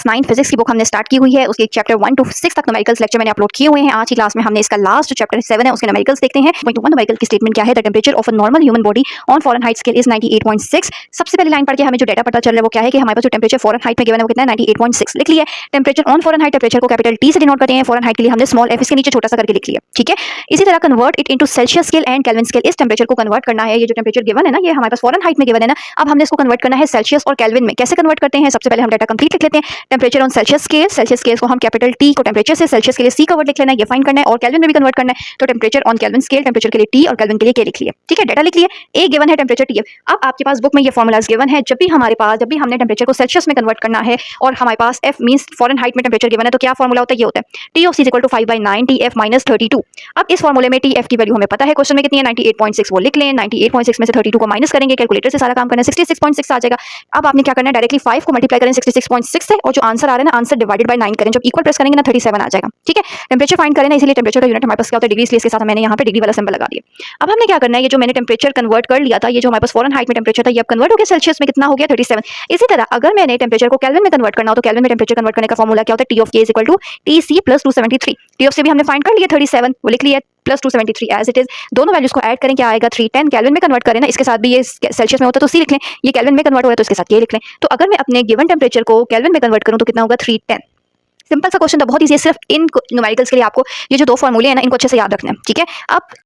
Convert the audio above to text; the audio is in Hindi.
9 फिजिक्स की बुक हमने स्टार्ट की हुई है। उसके चैप्टर 1 to 6 तक न्यूमेरिकल्स लेक्चर मैंने अपलोड किए हुए हैं। आज की क्लास में हमने इसका लास्ट चैप्टर 7 है उसके न्यूमेरिकल्स देखते हैं। पॉइंट 1 न्यूमेरिकल की स्टेटमेंट क्या है? The temperature of a normal human body on Fahrenheit scale is 98.6। सबसे पहली लाइन पढ़ के हमें जो डेटा पता चल रहा है वो क्या है कि हमारे पास जो टेंपरेचर फ़ारेनहाइट में गिवन है वो कितना है? 98.6 लिख लिया। टेंपरेचर ऑन फ़ारेनहाइट, टेंपरेचर को कैपिटल टी से डिनोट करते हैं। फ़ारेनहाइट के लिए हमने स्मॉल एफ इसके नीचे छोटा सा करके लिख लिया, ठीक है। इसी तरह convert it into Celsius scale and kelvin scale. इस टेंपरेचर को कन्वर्ट करना है। ये जो टेंपरेचर गिवन है ना, ये हमारे पास फ़ारेनहाइट में गिवन है ना, अब हमने इसको कन्वर्ट करना है सेल्सियस और केल्विन में। कैसे कन्वर्ट करते हैं? सबसे पहले हम डेटा कंप्लीट लिख लेते हैं। टेंपरेचर ऑन सेल्सियस स्केल को हम कैपिटल टी को टेंपरेचर से, सेल्सियस के लिए सी का वर्ड लिख लेना है, ये फाइंड करना है। और केल्विन में भी कन्वर्ट करना है, तो temperature on kelvin scale, temperature के लिए टी और केल्विन के लिए के लिख लिया, ठीक है। डेटा लिख लिया। ए गिवन है टेंपरेचर टी। अब आपके पास बुक में ये फॉर्मूलाज गिवन है। जब भी हमने टेंपरेचर को सेल्सियस में कन्वर्ट करना है और हमारे पास एफ मींस फ़ारेनहाइट में टेंपरेचर गिवन है, तो क्या फॉर्मूला होता है? ये होता है T of C equal to 5/9 T F minus 32। अब इस फॉर्मूले में टी एफ की वैल्यू हमें पता है, क्वेश्चन में कितनी है? 98.6, वो लिख लें। 98.6 में से 32 को माइनस करेंगे, कैलकुलेटर से सारा काम करना है, 66.6 आ जाएगा। अब आपने क्या करना है? डायरेक्टली 5 को मल्टीप्लाई करें 66.6 से, और जो आंसर आ रहा है ना, आंसर डिवाइडेड बाय 9 करें। जब इक्वल प्रेस करेंगे ना 37 आ जाएगा, ठीक है। टेंपरेचर फाइंड करें ना, इसलिए टेंपरेचर का यूनिट हमारे पास क्या होता है? डिग्री, इसलिए इसके साथ मैंने यहाँ पे डिग्री वाला सिंबल लगा दिया। अब हमने क्या करना है? ये जो मैंने टेंपरेचर कन्वर्ट कर लिया था, ये जो हमारे पास फ़ारेनहाइट में टेंपरेचर था, ये अब कन्वर्ट हो गया सेल्सियस में, कितना हो गया? 37। इसी तरह अगर मैंने टेंपरेचर को केल्विन में कन्वर्ट करना हो, तो केल्विन में टेंपरेचर कन्वर्ट करने का फॉर्मूला क्या होता है? T of K is equal to T C plus 273। T of से भी हमने फाइंड कर लिया 37, वो लिख लिया, प्लस 273 एज इट इज। दोनों वैल्यूज को ऐड करें, क्या आएगा? 310। केल्विन में कन्वर्ट करें ना, इसके साथ भी ये सेल्सियस में होता है तो सी लिख लें, ये केल्विन में कन्वर्ट हो रहा है तो इसके साथ ये लिख लें। तो अगर मैं अपने गिवन टेंपरेचर को केल्विन में कन्वर्ट करूं तो कितना होगा? 310। सिंपल सा क्वेश्चन था, बहुत ईजी है। सिर्फ इन न्यूमेरिकल्स के लिए आपको ये जो दो फॉर्मूले हैं ना, इनको अच्छे से याद रखना है, ठीक है। अब